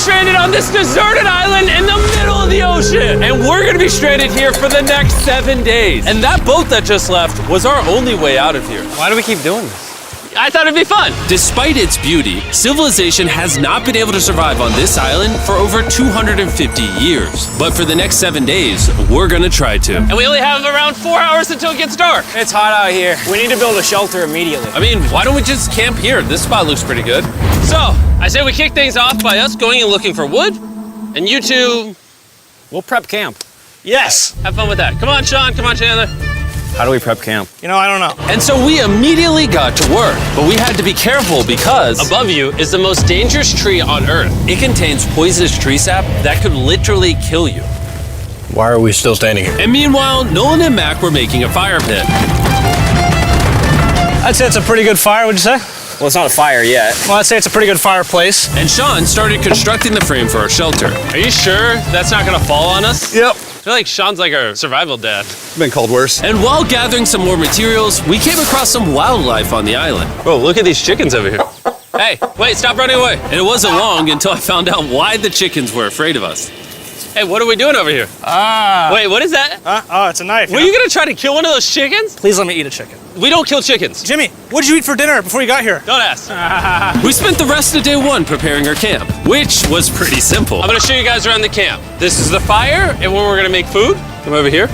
stranded on this deserted island in the middle of the ocean. And we're gonna be stranded here for the next 7 days. And that boat that just left was our only way out of here. Why do we keep doing this? I thought it'd be fun. Despite its beauty, civilization has not been able to survive on this island for over 250 years. But for the next 7 days, we're gonna try to. And we only have around 4 hours until it gets dark. It's hot out here. We need to build a shelter immediately. I mean, why don't we just camp here? This spot looks pretty good. So, I say we kick things off by us going and looking for wood, and you two, We'll prep camp. yes, have fun with that. Come on, Sean, come on, Chandler. How do we prep camp? You know, I don't know. And so we immediately got to work, but we had to be careful because Above you is the most dangerous tree on Earth. it contains poisonous tree sap that could literally kill you. Why are we still standing here? And meanwhile, Nolan and Mac were making a fire pit. I'd say it's a pretty good fire, would you say? Well, it's not a fire yet. Well, I'd say it's a pretty good fireplace. And Sean started constructing the frame for our shelter. Are you sure that's not gonna fall on us? Yep. I feel like Sean's like our survival dad. Been called worse. And while gathering some more materials, we came across some wildlife on the island. Whoa, look at these chickens over here. Hey, wait, stop running away. And it wasn't long until I found out why the chickens were afraid of us. Hey, what are we doing over here? Wait, what is that? Oh, it's a knife. Were you gonna try to kill one of those chickens? Please let me eat a chicken. We don't kill chickens. Jimmy, what did you eat for dinner before you got here? Don't ask. We spent the rest of day one preparing our camp, which was pretty simple. I'm gonna show you guys around the camp. This is the fire and where we're gonna make food. Come over here.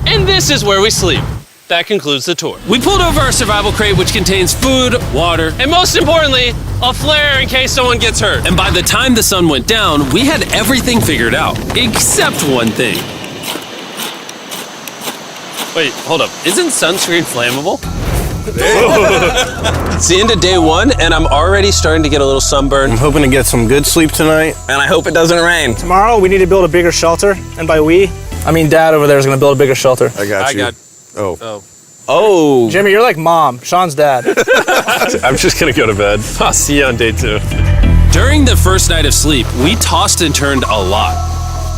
And this is where we sleep. That concludes the tour. We pulled over our survival crate, which contains food, water, And most importantly, a flare in case someone gets hurt. and by the time the sun went down, we had everything figured out, except one thing. Wait, hold up. Isn't sunscreen flammable? It's the end of day one, and I'm already starting to get a little sunburn. I'm hoping to get some good sleep tonight. And I hope it doesn't rain. Tomorrow, we need to build a bigger shelter. And by we, I mean Dad over there is going to build a bigger shelter. I got you. Oh. Oh. Jimmy, you're like Mom. Sean's dad. I'm just gonna go to bed. I'll see you on day 2. During the first night of sleep, we tossed and turned a lot.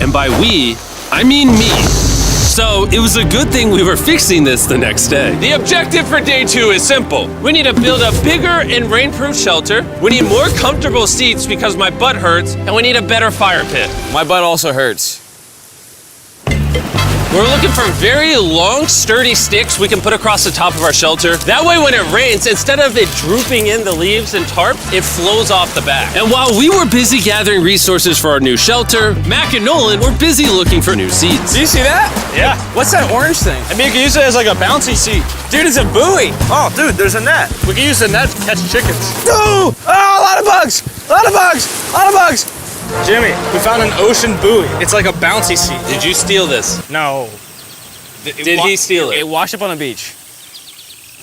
And by we, I mean me. So it was a good thing we were fixing this the next day. The objective for day 2 is simple. We need to build a bigger and rainproof shelter. We need more comfortable seats because my butt hurts, and we need a better fire pit. My butt also hurts. We're looking for very long, sturdy sticks we can put across the top of our shelter. That way when it rains, instead of it drooping in the leaves and tarp, it flows off the back. And while we were busy gathering resources for our new shelter, Mac and Nolan were busy looking for new seats. Do you see that? Yeah. What's that orange thing? I mean, you can use it as like a bouncy seat. Dude, it's a buoy. Oh, dude, there's a net. We can use the net to catch chickens. Oh, a lot of bugs. A lot of bugs. A lot of bugs. Jimmy, we found an ocean buoy. It's like a bouncy seat. Did you steal this? No. Did he steal it? It washed up on the beach.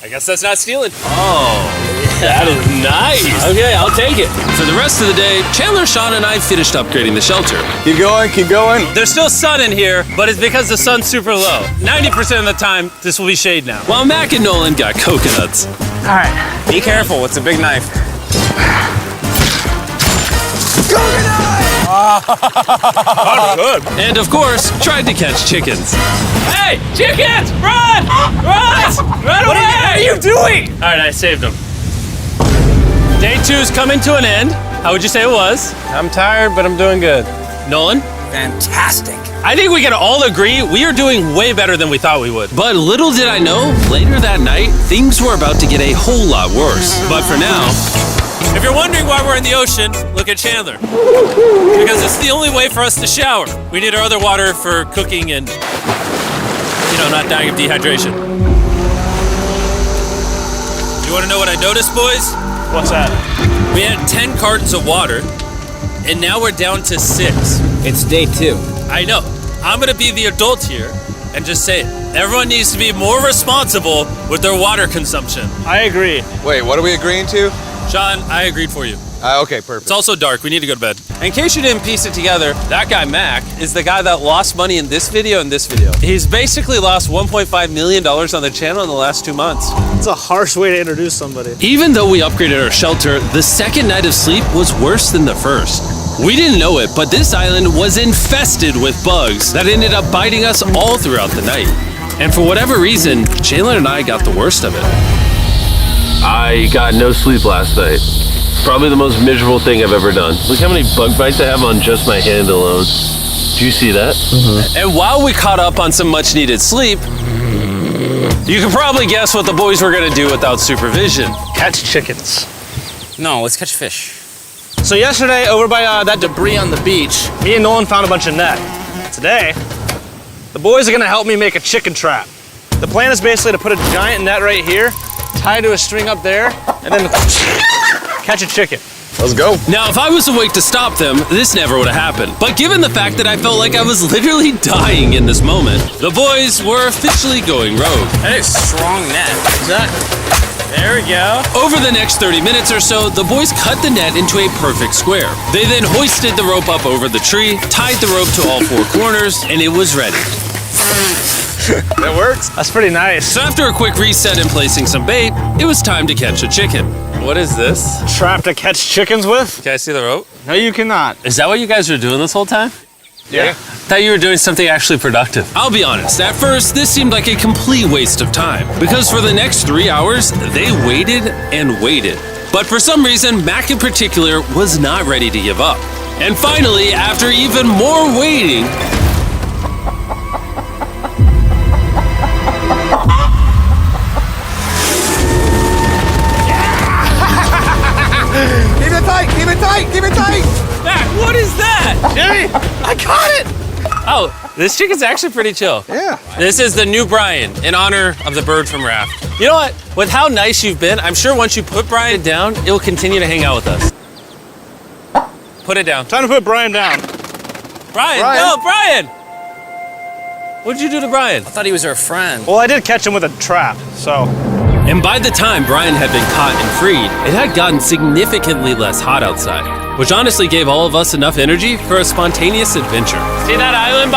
I guess that's not stealing. Oh, that is nice. Okay, I'll take it. For the rest of the day, Chandler, Sean, and I finished upgrading the shelter. Keep going, keep going. There's still sun in here, but it's because the sun's super low. 90% of the time, this will be shade now. While Mac and Nolan got coconuts. All right. Be careful. It's a big knife. Good. And of course, tried to catch chickens. Hey, chickens, run! Run! Run away! What are you doing? All right, I saved them. Day 2's coming to an end. How would you say it was? I'm tired, but I'm doing good. Nolan? Fantastic. I think we can all agree we are doing way better than we thought we would. But little did I know, later that night, things were about to get a whole lot worse. But for now, If you're wondering why we're in the ocean, look at Chandler. Because it's the only way for us to shower. We need our other water for cooking and, not dying of dehydration. You want to know what I noticed, boys? What's that? We had 10 cartons of water, and now we're down to 6. It's day 2. I know. I'm gonna be the adult here and just say it. Everyone needs to be more responsible with their water consumption. I agree. Wait, what are we agreeing to? Sean, I agreed for you. Okay, perfect. It's also dark. We need to go to bed. In case you didn't piece it together, that guy Mac is the guy that lost money in this video and this video. He's basically lost $1.5 million on the channel in the last 2 months. It's a harsh way to introduce somebody. even though we upgraded our shelter, the second night of sleep was worse than the first. We didn't know it, but this island was infested with bugs that ended up biting us all throughout the night. And for whatever reason, Chandler and I got the worst of it. I got no sleep last night. Probably the most miserable thing I've ever done. Look how many bug bites I have on just my hand alone. Do you see that? And while we caught up on some much needed sleep, you can probably guess what the boys were gonna do without supervision. Catch chickens. No, let's catch fish. So yesterday, over by that debris on the beach, me and Nolan found a bunch of net. Today, the boys are gonna help me make a chicken trap. The plan is basically to put a giant net right here, tie to a string up there, and then catch a chicken. Let's go. Now, if I was awake to stop them, this never would have happened. But given the fact that I felt like I was literally dying in this moment, the boys were officially going rogue. That is strong net. Exactly. There we go. Over the next 30 minutes or so, the boys cut the net into a perfect square. They then hoisted the rope up over the tree, tied the rope to all four corners, and it was ready. That works. That's pretty nice. So after a quick reset and placing some bait, it was time to catch a chicken. What is this? Trap to catch chickens with? Can I see the rope? No, you cannot. Is that what you guys were doing this whole time? Yeah. I thought you were doing something actually productive. I'll be honest, at first, this seemed like a complete waste of time. Because for the next 3 hours, they waited and waited. But for some reason, Mac in particular was not ready to give up. And finally, after even more waiting, Keep it tight, keep it tight, keep it tight. Mac, what is that? Jimmy, I caught it! Oh, this chicken's actually pretty chill. Yeah. This is the new Brian in honor of the bird from Raft. You know what? With how nice you've been, I'm sure once you put Brian down, it will continue to hang out with us. Put it down. Time to put Brian down. Brian, Brian. no, Brian! What'd you do to Brian? I thought he was our friend. Well, I did catch him with a trap, so. and by the time Brian had been caught and freed, it had gotten significantly less hot outside, which honestly gave all of us enough energy for a spontaneous adventure. See that island